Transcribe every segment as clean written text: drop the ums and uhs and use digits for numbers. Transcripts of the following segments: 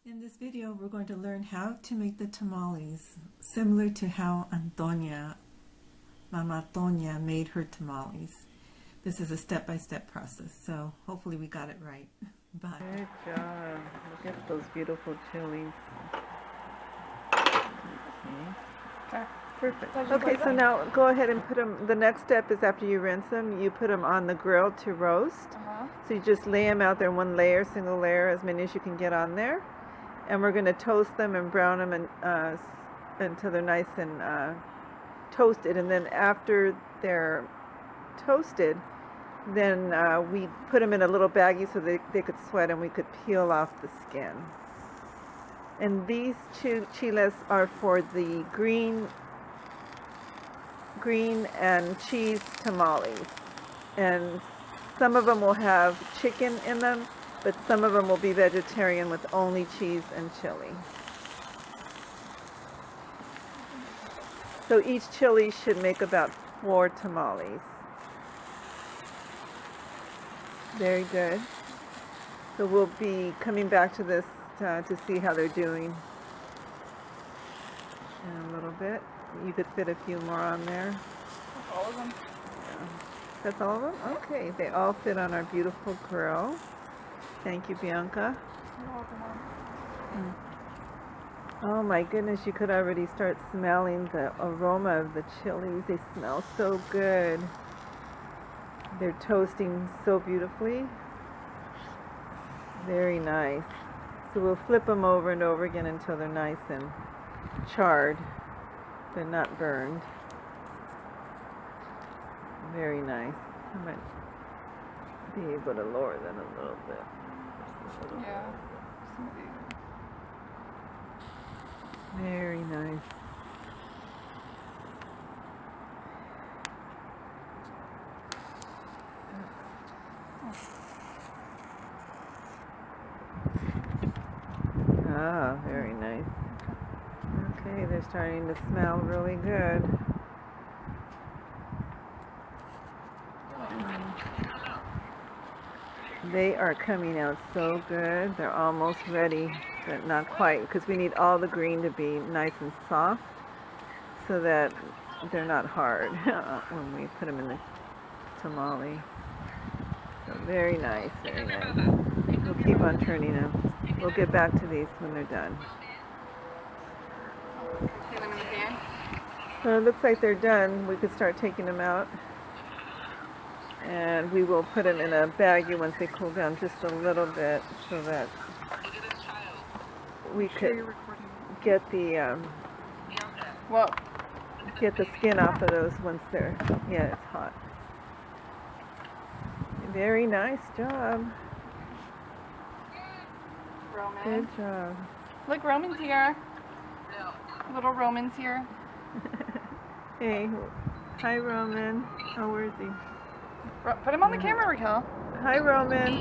In this video, we're going to learn how to make the tamales, similar to how Mama Tonya made her tamales. This is a step-by-step process, so hopefully we got it right. Bye. Good job. Look at those beautiful chilies. Okay. Perfect. Okay, so now go ahead and put them, the next step is after you rinse them, you put them on the grill to roast. So you just lay them out there in one layer, single layer, as many as you can get on there. And we're going to toast them and brown them until they're nice and toasted. And then after they're toasted, then we put them in a little baggie so they could sweat and we could peel off the skin. And these chiles are for the green and cheese tamales. And some of them will have chicken in them, but some of them will be vegetarian with only cheese and chili. So each chili should make about 4 tamales. Very good. So we'll be coming back to this to see how they're doing in a little bit. You could fit a few more on there. That's all of them. Yeah. That's all of them? Okay, they all fit on our beautiful grill. Thank you, Bianca. You're welcome, Mom. Oh my goodness, you could already start smelling the aroma of the chilies. They smell so good. They're toasting so beautifully. Very nice. So we'll flip them over and over again until they're nice and charred. They're not burned. Very nice. I might be able to lower them a little bit. Yeah. Very nice. Ah, very nice. Okay, they're starting to smell really good. They are coming out so good. They're almost ready, but not quite, because we need all the green to be nice and soft so that they're not hard when we put them in the tamale. So very nice, very nice. We'll keep on turning them. We'll get back to these when they're done. See them in the pan? So it looks like they're done. We could start taking them out. And we will put them in a baggie once they cool down just a little bit so that we could get the skin off of those once they're, yeah, it's hot. Very nice job. Roman. Good job. Look, Roman's here. Little Roman's here. Hey, hi Roman. Oh, where is he? Put him on the camera, Raquel. Hi Roman.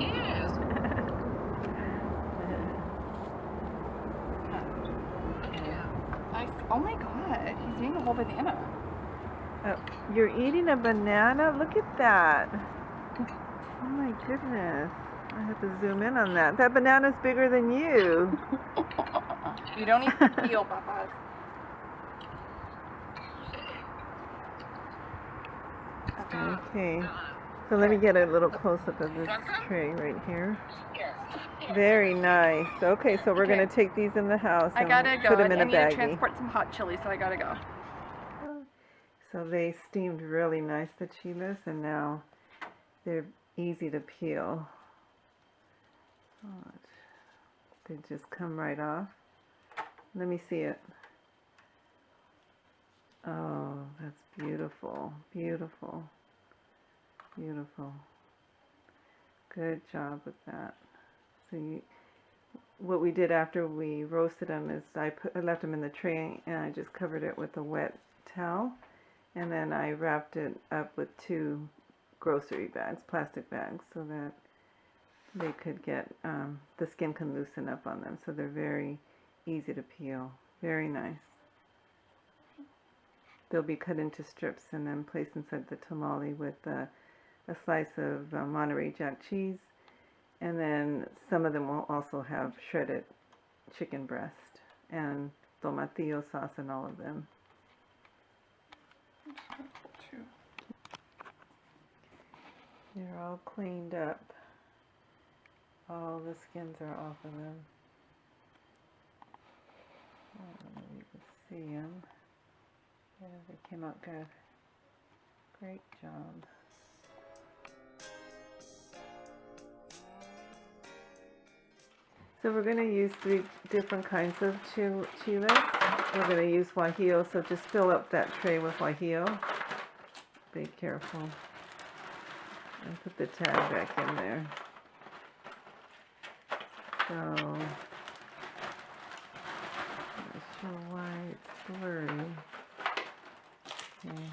Oh my god, he's eating a whole banana. Oh, you're eating a banana? Look at that. Oh my goodness. I have to zoom in on that. That banana's bigger than you. You don't need to peel, Papa. Okay. So let me get a little close-up of this tray right here. Very nice. Okay, so we're going to take these in the house and put them in a baggie. I need to transport some hot chili, so I gotta go. So they steamed really nice, the chiles, and now they're easy to peel. They just come right off. Let me see it. Oh, that's beautiful. Beautiful. Beautiful. Good job with that. So what we did after we roasted them is I left them in the tray and I just covered it with a wet towel, and then I wrapped it up with 2 grocery bags, plastic bags, so that they could get, the skin can loosen up on them, so they're very easy to peel. Very nice. They'll be cut into strips and then placed inside the tamale with a slice of Monterey Jack cheese, and then some of them will also have shredded chicken breast and tomatillo sauce and all of them. Two. They're all cleaned up. All the skins are off of them. I don't know if you can see them. Yeah, they came out good. Great job. So we're going to use 3 different kinds of chiles. We're going to use guajillo, so just fill up that tray with guajillo. Be careful. And put the tag back in there. So, I'm not sure why it's blurry. Okay.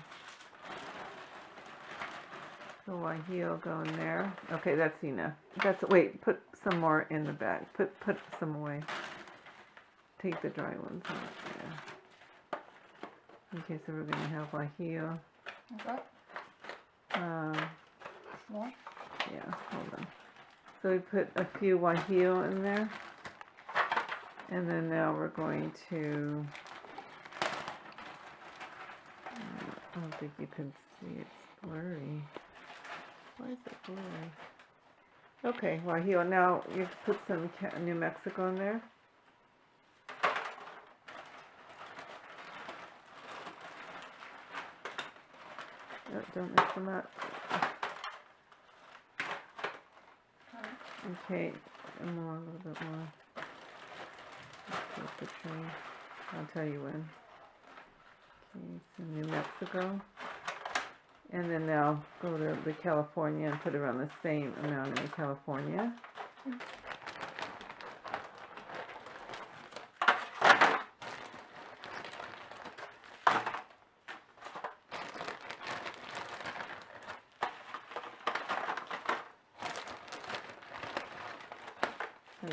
So guajillo go in there. Okay, that's enough. Wait, put some more in the bag. Put some away. Take the dry ones out there. Okay, so we're gonna have guajillo. Okay. More? Yeah, hold on. So we put a few guajillo in there. And then now we're going to, I don't think you can see, it's blurry. Why is it blurry? Okay, guajillo. Now you put some New Mexico in there. Oh, don't mix them up. Okay, and more, a little bit more. Let's put the tray. I'll tell you when. Okay, some New Mexico. And then now go to the California and put around the same amount in the California.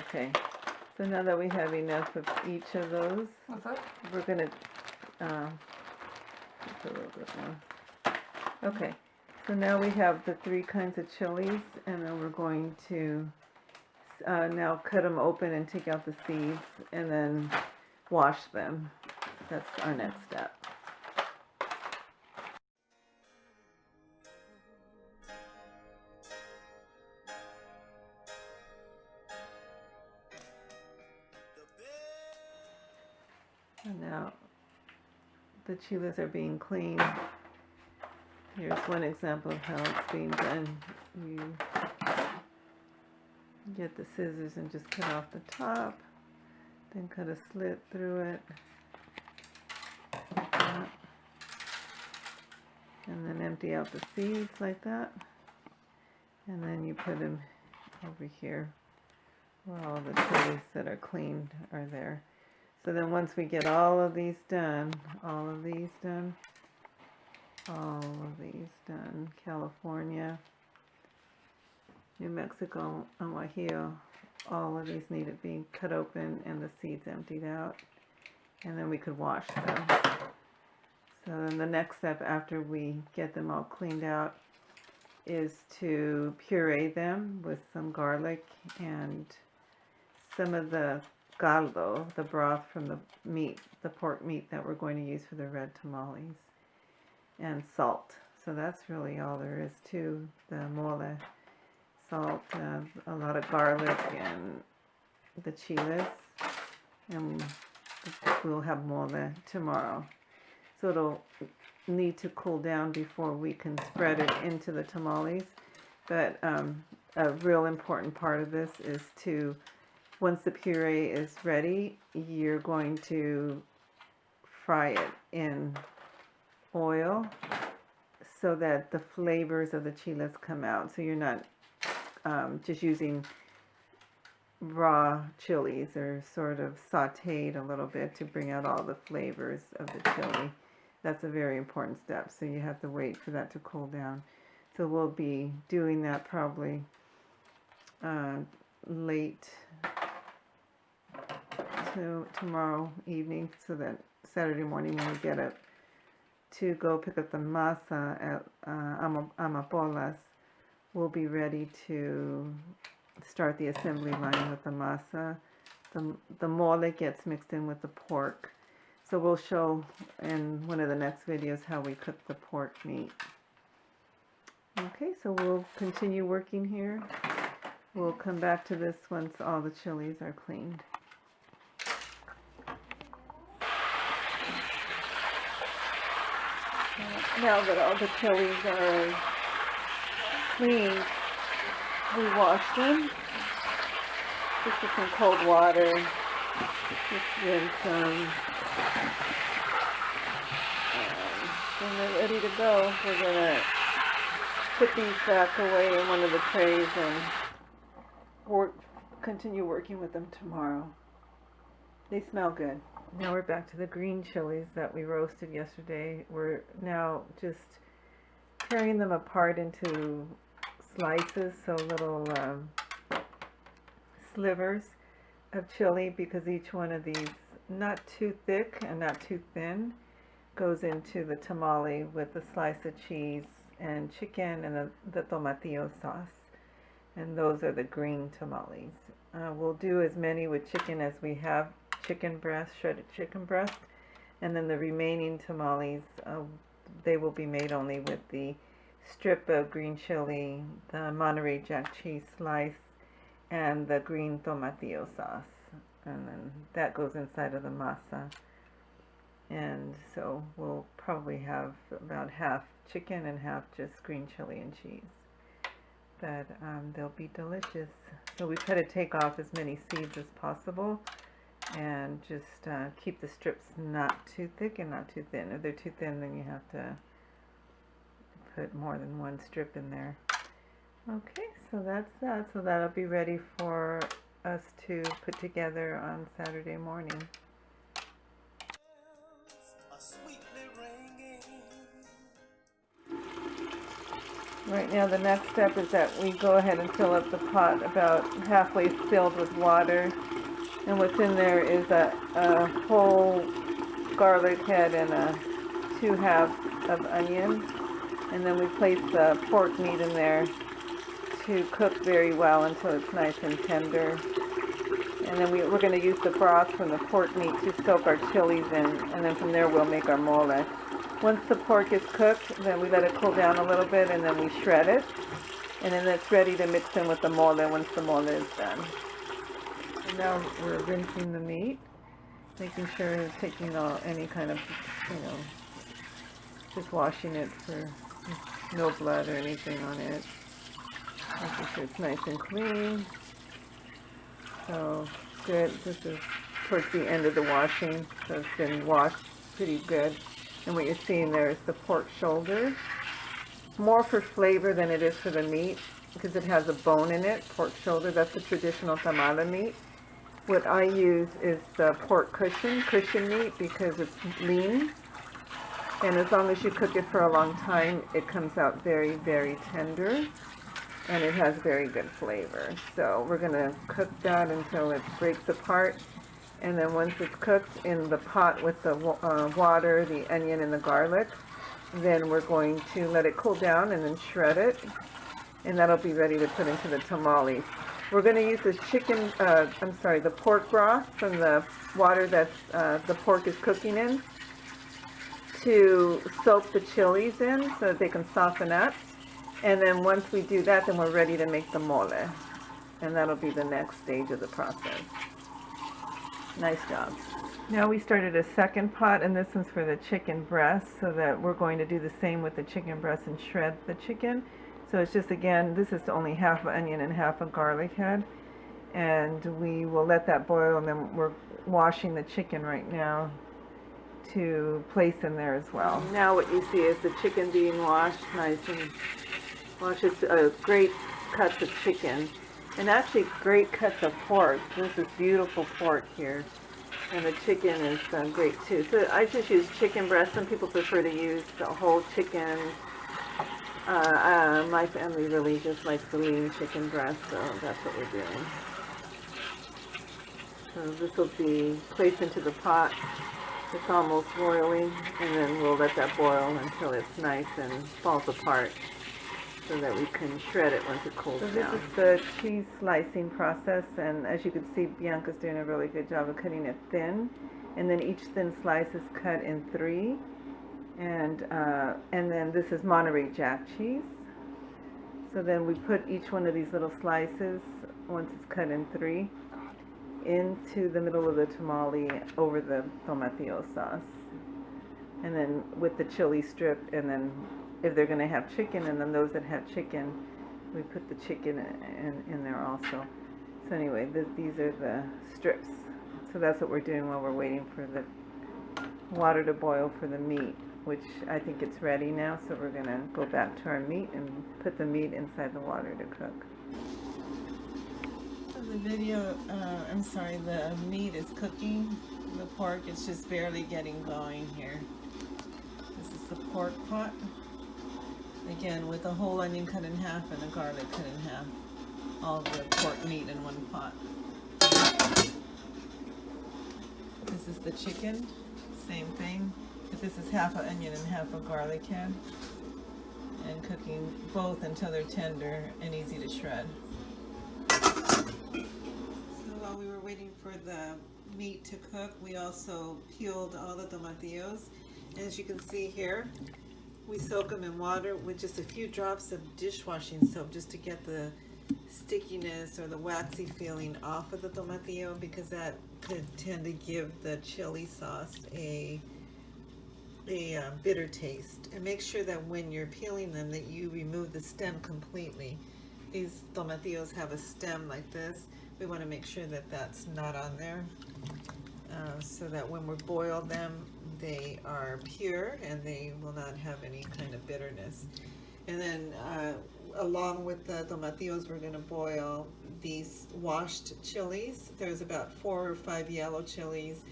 Okay, so now that we have enough of each of those, we're going to put a little bit more. Okay, so now we have the 3 kinds of chilies, and then we're going to now cut them open and take out the seeds, and then wash them. That's our next step. And now the chiles are being cleaned. Here's one example of how it's being done. You get the scissors and just cut off the top, then cut a slit through it, like that. And then empty out the seeds like that, and then you put them over here where all the chiles that are cleaned are there. So then once we get all of these done, California, New Mexico, and Guajillo, all of these needed being cut open and the seeds emptied out, and then we could wash them. So then the next step after we get them all cleaned out is to puree them with some garlic and some of the caldo, the broth from the meat, the pork meat that we're going to use for the red tamales, and salt. So that's really all there is to the mole. Salt, a lot of garlic, and the chiles, and we'll have mole tomorrow. So it'll need to cool down before we can spread it into the tamales. But a real important part of this is to, once the puree is ready, you're going to fry it in oil so that the flavors of the chiles come out. So you're not just using raw chilies, or sort of sauteed a little bit to bring out all the flavors of the chili. That's a very important step, so you have to wait for that to cool down. So we'll be doing that probably late to tomorrow evening, so that Saturday morning when we get up to go pick up the masa at Amapolas, we'll be ready to start the assembly line with the masa the mole gets mixed in with the pork. So we'll show in one of the next videos how we cook the pork meat. Okay, so we'll continue working here. We'll come back to this once all the chilies are cleaned. Now that all the chilies are cleaned, we wash them just with some cold water. Just rinse them. When they're ready to go, we're going to put these back away in one of the trays and continue working with them tomorrow. They smell good. Now we're back to the green chilies that we roasted yesterday. We're now just tearing them apart into slices, so little slivers of chili, because each one of these, not too thick and not too thin, goes into the tamale with a slice of cheese and chicken and the tomatillo sauce. And those are the green tamales. We'll do as many with chicken as we have chicken breast, shredded chicken breast, and then the remaining tamales, they will be made only with the strip of green chili, the Monterey Jack cheese slice, and the green tomatillo sauce. And then that goes inside of the masa. And so we'll probably have about half chicken and half just green chili and cheese. But they'll be delicious. So we try to take off as many seeds as possible and just keep the strips not too thick and not too thin. If they're too thin, then you have to put more than one strip in there. Okay, so that's that. So that'll be ready for us to put together on Saturday morning. Right now the next step is that we go ahead and fill up the pot about halfway filled with water. And what's in there is a whole garlic head and 2 halves of onion. And then we place the pork meat in there to cook very well until it's nice and tender. And then we're going to use the broth from the pork meat to soak our chilies in, and then from there we'll make our mole. Once the pork is cooked, then we let it cool down a little bit, and then we shred it. And then it's ready to mix in with the mole once the mole is done. And now we're rinsing the meat, making sure it's taking any kind of, just washing it for no blood or anything on it. Making sure it's nice and clean. So good. This is towards the end of the washing, so it's been washed pretty good. And what you're seeing there is the pork shoulder. More for flavor than it is for the meat, because it has a bone in it. Pork shoulder, that's the traditional tamale meat. What I use is the pork cushion meat, because it's lean. And as long as you cook it for a long time, it comes out very, very tender. And it has very good flavor. So we're going to cook that until it breaks apart. And then once it's cooked in the pot with the water, the onion, and the garlic, then we're going to let it cool down and then shred it. And that'll be ready to put into the tamales. We're going to use this the pork broth from the water that the pork is cooking in to soak the chilies in so that they can soften up. And then once we do that, then we're ready to make the mole. And that'll be the next stage of the process. Nice job. Now we started a second pot, and this one's for the chicken breast, so that we're going to do the same with the chicken breast and shred the chicken. So it's just, again, this is only half an onion and half a garlic head. And we will let that boil, and then we're washing the chicken right now to place in there as well. Now what you see is the chicken being washed nice and washed. It's great cuts of chicken. And actually great cuts of pork. This is beautiful pork here. And the chicken is great too. So I just use chicken breast. Some people prefer to use the whole chicken. My family really just likes the lean chicken breast, so that's what we're doing. So this will be placed into the pot. It's almost boiling, and then we'll let that boil until it's nice and falls apart. so that we can shred it once it cools down. So this is the cheese slicing process, and as you can see, Bianca's doing a really good job of cutting it thin, and then each thin slice is cut in 3, and then this is Monterey Jack cheese. So then we put each one of these little slices, once it's cut in 3, into the middle of the tamale over the tomatillo sauce. And then with the chili strip, and then if they're going to have chicken, and then those that have chicken, we put the chicken in there also. So anyway, these are the strips. So that's what we're doing while we're waiting for the water to boil for the meat, which I think it's ready now. So we're going to go back to our meat and put the meat inside the water to cook. So the the meat is cooking. The pork is just barely getting going here. This is the pork pot. Again, with a whole onion cut in half and a garlic cut in half. All the pork meat in one pot. This is the chicken, same thing. But this is half an onion and half a garlic head. And cooking both until they're tender and easy to shred. So while we were waiting for the meat to cook, we also peeled all the tomatillos. And as you can see here, we soak them in water with just a few drops of dishwashing soap just to get the stickiness or the waxy feeling off of the tomatillo, because that could tend to give the chili sauce a bitter taste. And make sure that when you're peeling them that you remove the stem completely. These tomatillos have a stem like this. We want to make sure that that's not on there, so that when we boil them, they are pure and they will not have any kind of bitterness. And then along with the tomatillos, we're going to boil these washed chilies. There's about 4 or 5 yellow chilies,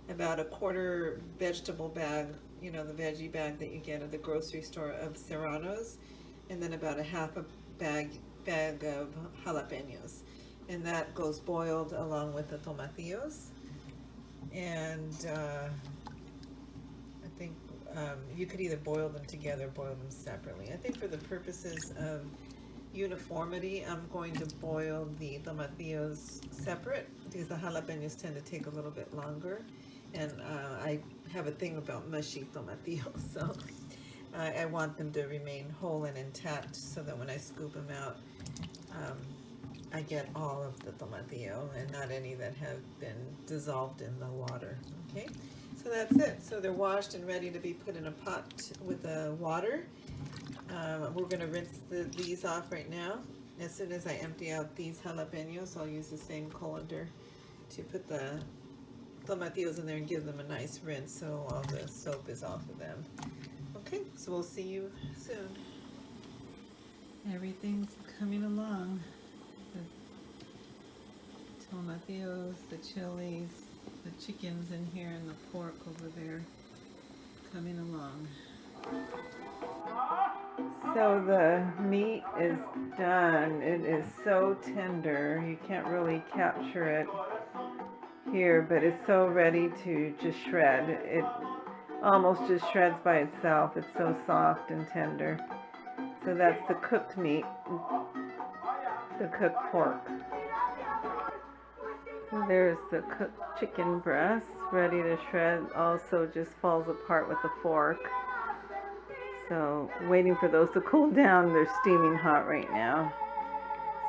about a quarter vegetable bag, you know, the veggie bag that you get at the grocery store of serranos, and then about a half a bag of jalapenos. And that goes boiled along with the tomatillos. And I think you could either boil them together or boil them separately. I think for the purposes of uniformity, I'm going to boil the tomatillos separate because the jalapenos tend to take a little bit longer. And I have a thing about mushy tomatillos, so I want them to remain whole and intact so that when I scoop them out, I get all of the tomatillo and not any that have been dissolved in the water. Okay, so that's it. So they're washed and ready to be put in a pot with the water. We're going to rinse these off right now. As soon as I empty out these jalapenos, I'll use the same colander to put the tomatillos in there and give them a nice rinse so all the soap is off of them. Okay, so we'll see you soon. Everything's coming along. The tomatillos, the chilies, the chickens in here, and the pork over there coming along. So the meat is done. It is so tender. You can't really capture it here, but it's so ready to just shred. It almost just shreds by itself. It's so soft and tender. So that's the cooked meat, the cooked pork. There's the cooked chicken breast ready to shred. Also just falls apart with the fork. So waiting for those to cool down. They're steaming hot right now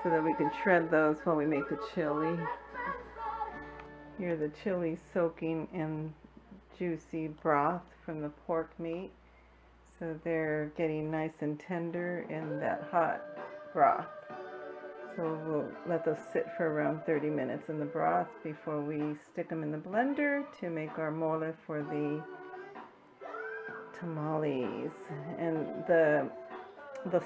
so that we can shred those while we make the chili. Here the chili soaking in juicy broth from the pork meat. So they're getting nice and tender in that hot broth. So we'll let those sit for around 30 minutes in the broth before we stick them in the blender to make our mole for the tamales. And the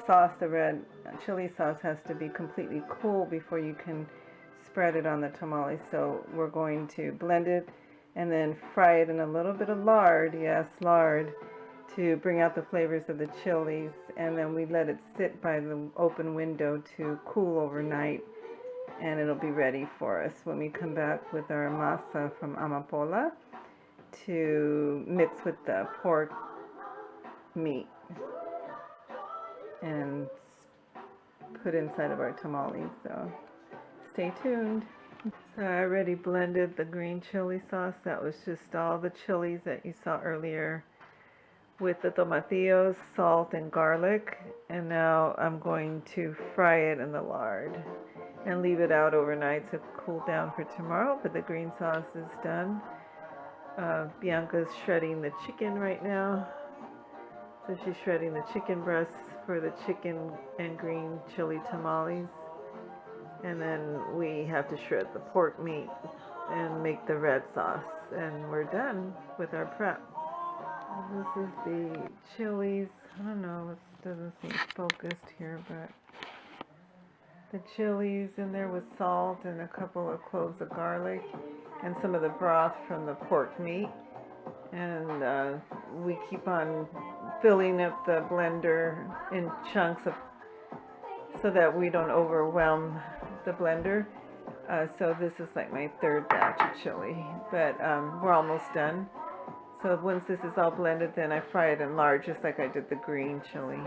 sauce, the red chili sauce, has to be completely cool before you can spread it on the tamale. So we're going to blend it and then fry it in a little bit of lard, yes, lard, to bring out the flavors of the chilies. And then we let it sit by the open window to cool overnight, and it'll be ready for us when we come back with our masa from Amapola to mix with the pork meat and put inside of our tamales. So stay tuned. So I already blended the green chili sauce. That was just all the chilies that you saw earlier with the tomatillos, salt, and garlic. And now I'm going to fry it in the lard and leave it out overnight to cool down for tomorrow. But the green sauce is done. Bianca's shredding the chicken right now. So she's shredding the chicken breasts for the chicken and green chili tamales. And then we have to shred the pork meat and make the red sauce. And we're done with our prep. This is the chilies. I don't know, it doesn't seem focused here, but the chilies in there with salt and a couple of cloves of garlic and some of the broth from the pork meat. And we keep on filling up the blender in chunks so that we don't overwhelm the blender. So this is like my third batch of chili, but we're almost done. So once this is all blended, then I fry it in lard, just like I did the green chili.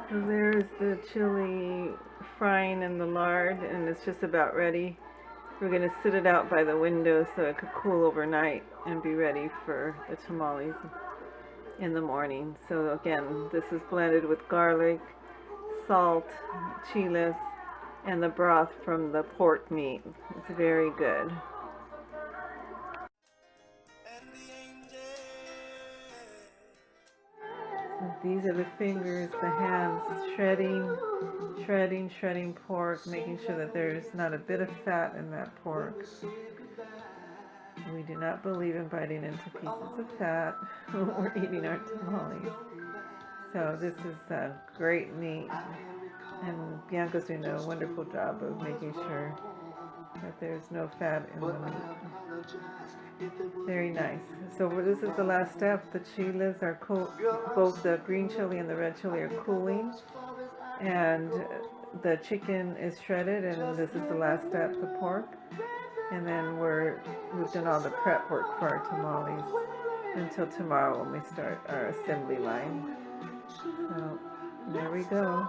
So there's the chili frying in the lard, and it's just about ready. We're going to sit it out by the window so it could cool overnight and be ready for the tamales in the morning. So again, this is blended with garlic, salt, chiles, and the broth from the pork meat. It's very good. So these are the fingers, the hands, shredding pork, making sure that there's not a bit of fat in that pork. We do not believe in biting into pieces of fat when we're eating our tamales. So this is great meat, and Bianca's doing a wonderful job of making sure that there's no fat in the meat. Very nice. So this is the last step. The chiles are cool. Both the green chili and the red chili are cooling, and the chicken is shredded, and this is the last step, the pork. And then we've done all the prep work for our tamales until tomorrow when we start our assembly line. So there we go.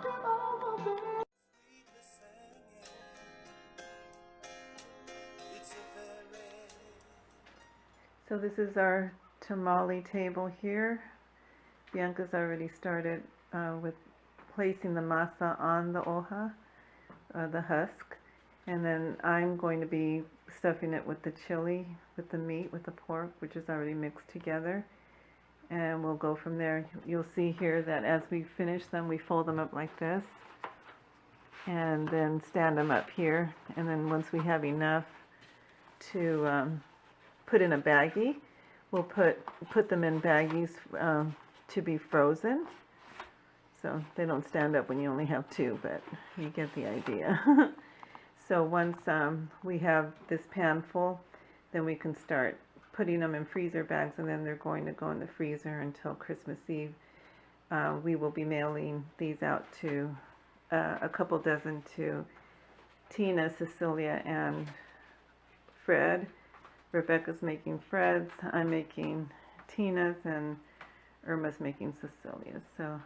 So this is our tamale table here. Bianca's already started with placing the masa on the hoja, the husk. And then I'm going to be stuffing it with the chili, with the meat, with the pork, which is already mixed together. And we'll go from there. You'll see here that as we finish them, we fold them up like this. And then stand them up here. And then once we have enough to put in a baggie, we'll put them in baggies to be frozen. So they don't stand up when you only have two, but you get the idea. So once we have this pan full, then we can start putting them in freezer bags, and then they're going to go in the freezer until Christmas Eve. We will be mailing these out to a couple dozen to Tina, Cecilia, and Fred. Rebecca's making Fred's, I'm making Tina's, and Irma's making Cecilia's. So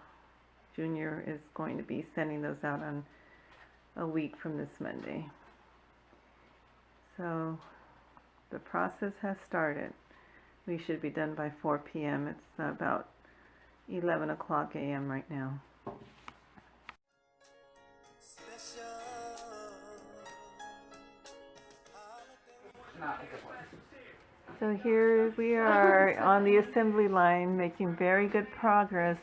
Junior is going to be sending those out on a week from this Monday. So the process has started. We should be done by 4 p.m. It's about 11 o'clock a.m. right now. So here we are on the assembly line making very good progress.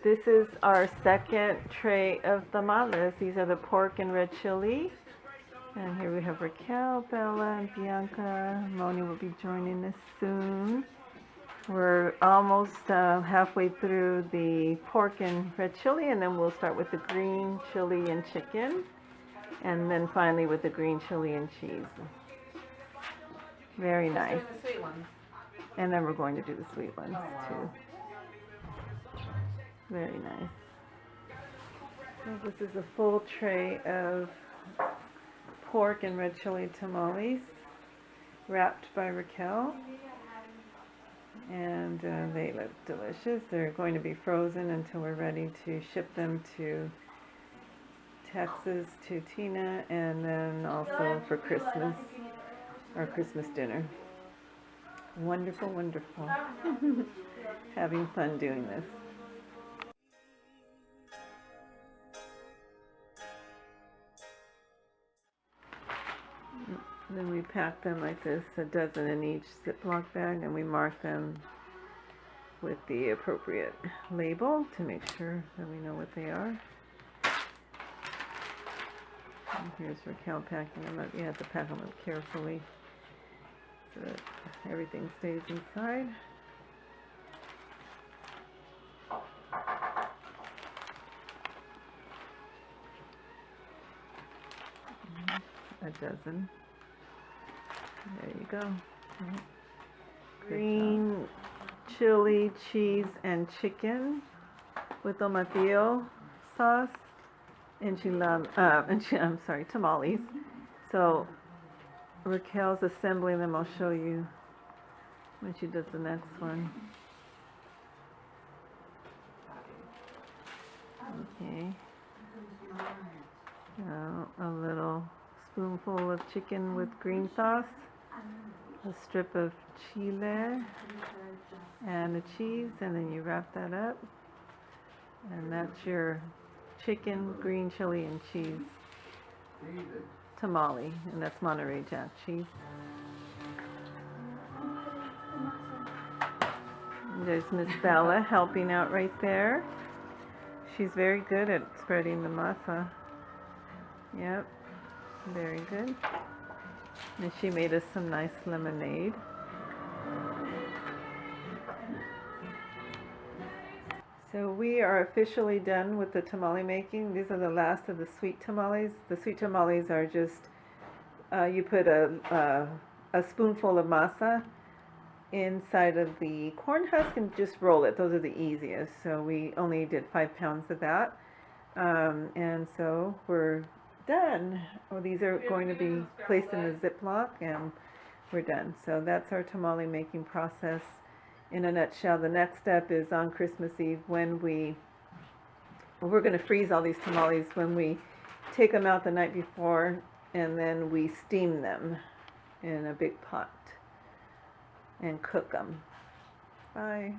This is our second tray of tamales. These are the pork and red chili. And here we have Raquel, Bella, and Bianca. Moni will be joining us soon. We're almost halfway through the pork and red chili, and then we'll start with the green chili and chicken, and then finally with the green chili and cheese. Very nice. The sweet ones. And then we're going to do the sweet ones too. Very nice. So this is a full tray of pork and red chili tamales, wrapped by Raquel. And they look delicious. They're going to be frozen until we're ready to ship them to Texas to Tina, and then also for Christmas, our Christmas dinner. Wonderful, wonderful. Having fun doing this. Then we pack them like this, a dozen in each Ziploc bag, and we mark them with the appropriate label to make sure that we know what they are. And here's Raquel packing them up. You have to pack them up carefully so that everything stays inside. A dozen. There you go. Green chili, cheese, and chicken with tomatillo sauce. I'm sorry, tamales. So Raquel's assembling them. I'll show you when she does the next one. Okay. Now a little spoonful of chicken with green sauce, a strip of chile, and a cheese, and then you wrap that up, and that's your chicken, green chili, and cheese tamale, and that's Monterey Jack cheese. And there's Miss Bella helping out right there. She's very good at spreading the masa. Yep, very good. And she made us some nice lemonade. So we are officially done with the tamale making. These are the last of the sweet tamales. The sweet tamales are just, you put a spoonful of masa inside of the corn husk and just roll it. Those are the easiest. So we only did 5 pounds of that. And so we're done. Well, these are going to be placed in a Ziploc and we're done. So that's our tamale making process in a nutshell. The next step is on Christmas Eve when we're going to freeze all these tamales when we take them out the night before, and then we steam them in a big pot and cook them. Bye.